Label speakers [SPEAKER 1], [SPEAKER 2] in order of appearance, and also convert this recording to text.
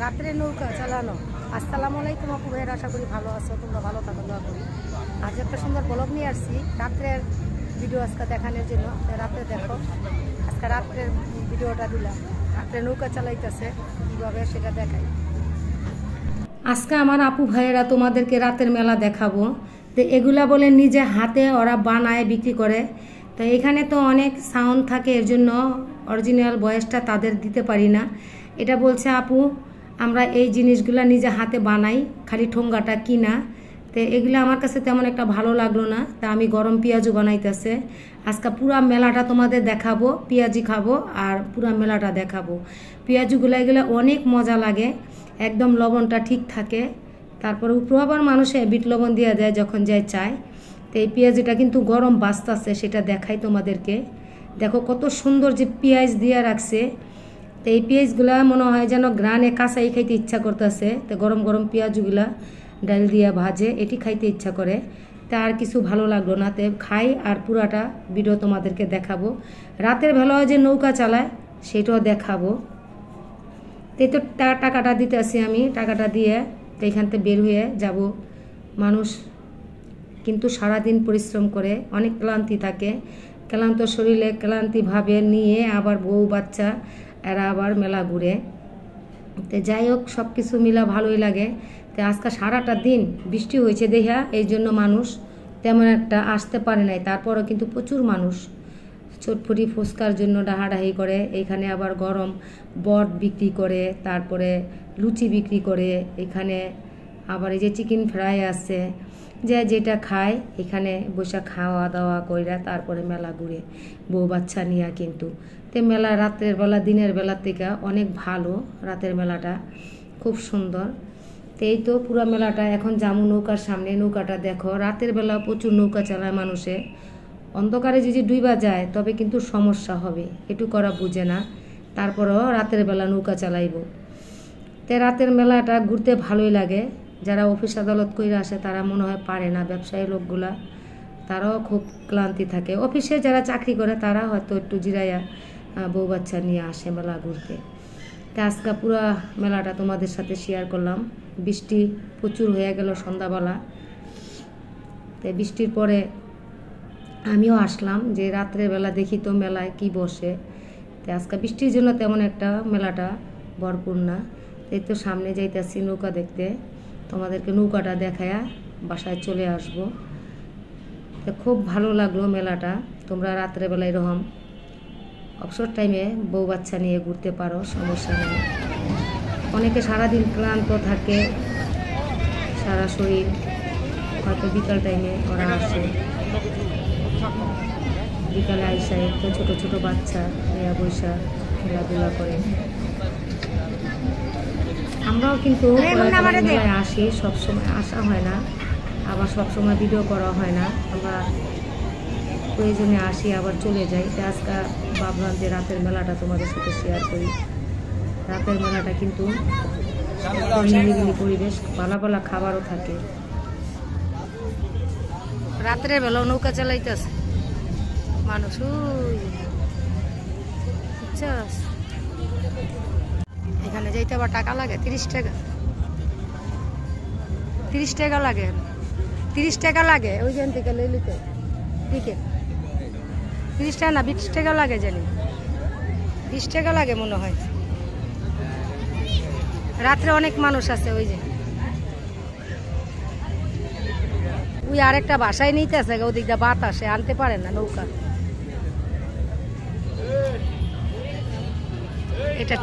[SPEAKER 1] রাত্রে নৌকা চালানো। আসসালামু আলাইকুম আপু ভাইয়ের, আশা করি ভালো আছো, তোমরা ভালো থাকো দোয়া করি। আজ একটা সুন্দর ব্লগ নিয়ে আসছি রাত্রের ভিডিও আজকে দেখানোর জন্য। রাত্রে দেখো, আজকে রাত্রের ভিডিওটা দিলাম। রাত্রে নৌকা চালাইতেছে কীভাবে সেটা দেখাই। আজকে আমার আপু ভাইয়েরা তোমাদেরকে রাতের মেলা দেখাবো। তো এগুলা বলে নিজে হাতে ওরা বানায় বিক্রি করে। তো এখানে তো অনেক সাউন্ড থাকে, এর জন্য অরিজিনাল ভয়েসটা তাদের দিতে পারি না। এটা বলছে আপু আমরা এই জিনিসগুলা নিজে হাতে বানাই, খালি ঠোঙ্গাটা কিনা। তো এগুলো আমার কাছে তেমন একটা ভালো লাগলো না। তা আমি গরম পেঁয়াজও বানাইতেছে। আজকে পুরা মেলাটা তোমাদের দেখাবো, পেঁয়াজি খাবো আর পুরা মেলাটা দেখাবো। পেঁয়াজগুলো এগুলো অনেক মজা লাগে, একদম লবণটা ঠিক থাকে। তারপরে উপরে আবার মানুষে বিট লবণ দিয়ে দেয় যখন যায় চায়। তো এই পেঁয়াজিটা কিন্তু গরম বাঁচতেছে, সেটা দেখাই তোমাদেরকে। দেখো কত সুন্দর যে পেঁয়াজ দিয়ে রাখছে। তো এই পেঁয়াজগুলা মনে হয় যেন গ্রানে কাঁচাই খাইতে ইচ্ছা করতেছে। তো গরম গরম পেঁয়াজগুলা ডাল দিয়ে ভাজে, এটি খাইতে ইচ্ছা করে। তা আর কিছু ভালো লাগলো না, তে খাই আর পুরাটা ভিডিও তোমাদেরকে দেখাবো। রাতের বেলায় যে নৌকা চালায় সেটাও দেখাবো। এই তো টাকাটা দিতে আসি আমি, টাকাটা দিয়ে তো এখান থেকে বের হয়ে যাব। মানুষ কিন্তু সারাদিন পরিশ্রম করে, অনেক ক্লান্তি থাকে। ক্লান্ত শরীরে ক্লান্তিভাবে নিয়ে আবার বউ বাচ্চা এরা আবার মেলা ঘুরে। তো যাই হোক, সব কিছু মিলা ভালোই লাগে। তো আজকে সারাটা দিন বৃষ্টি হয়েছে দেখা, এই জন্য মানুষ তেমন একটা আসতে পারে নাই। তারপরও কিন্তু প্রচুর মানুষ চটফটি ফুচকার জন্য ডাহাডাহি করে। এইখানে আবার গরম বট বিক্রি করে, তারপরে লুচি বিক্রি করে। এখানে আবার এই যে চিকেন ফ্রাই আছে, যে যেটা খায় এখানে বসে খাওয়া দাওয়া কইরা তারপরে মেলা ঘুরে বউ বাচ্চা নিয়ে। কিন্তু তো মেলা রাতের বেলা দিনের বেলার থেকে অনেক ভালো, রাতের মেলাটা খুব সুন্দর। তো এই তো পুরো মেলাটা এখন জামু নৌকার সামনে। নৌকাটা দেখো, রাতের বেলা প্রচুর নৌকা চালায় মানুষে। অন্ধকারে যদি ডুইবা যায় তবে কিন্তু সমস্যা হবে, একটু করা বুঝে না। তারপরও রাতের বেলা নৌকা চালাইব। তো রাতের মেলাটা ঘুরতে ভালোই লাগে। যারা অফিস আদালত করে আসে তারা মনে হয় পারে না, ব্যবসায়ী লোকগুলা তারাও খুব ক্লান্তি থাকে। অফিসে যারা চাকরি করে তারা হয়তো একটু জিরাইয়া বউ বাচ্চা নিয়ে আসে মেলা ঘুরতে। তো আজকে পুরো মেলাটা তোমাদের সাথে শেয়ার করলাম। বৃষ্টি প্রচুর হয়ে গেল সন্ধ্যাবেলা। তো বৃষ্টির পরে আমিও আসলাম যে রাত্রের বেলা দেখি তো মেলায় কি বসে। তো আজকে বৃষ্টির জন্য তেমন একটা মেলাটা ভরপুর না। এই তো সামনে যাইতেছি নৌকা দেখতে, তোমাদেরকে নৌকাটা দেখায়া বাসায় চলে আসব। তো খুব ভালো লাগলো মেলাটা। তোমরা রাত্রেবেলা এরকম অবসর টাইমে বউ বাচ্চা নিয়ে ঘুরতে পারো, সমস্যা নেই। অনেকে সারাদিন ক্লান্ত থাকে, সারা শরীর, হয়তো বিকাল টাইমে ওরা আসে। বিকালে আইসা একটু ছোটো ছোটো বাচ্চা নিয়ে বৈশা খেলাধুলা করে। আমরাও কিন্তু মেলায় আসি, সবসময় আসা হয় না, আবার সবসময় ভিডিও করা হয় না। আমরা প্রয়োজনে আসি আবার চলে যাই। আজকে ভাবলাম যে রাতের মেলাটা তোমাদের সাথে শেয়ার করি। রাতের মেলাটা কিন্তু নিরিবিলি পরিবেশ, ভালো ভালো খাবারও থাকে। রাত্রের বেলা নৌকা চালাইতেছে মানুষ। এখানে যাইতে আবার টাকা লাগে, 30 টাকা। 30 টাকা লাগে, 30 টাকা লাগে ওইখান থেকে লইলিতে টিকিট। 30 টাকা না 20 টাকা লাগে জানি, 20 টাকা লাগে মনে হয়। রাত্রে অনেক মানুষ আছে। ওই যে ওই আরেকটা বাসায় নিতে আছে, ওদিক দিয়ে বাতাসে আনতে পারে না নৌকা। এটা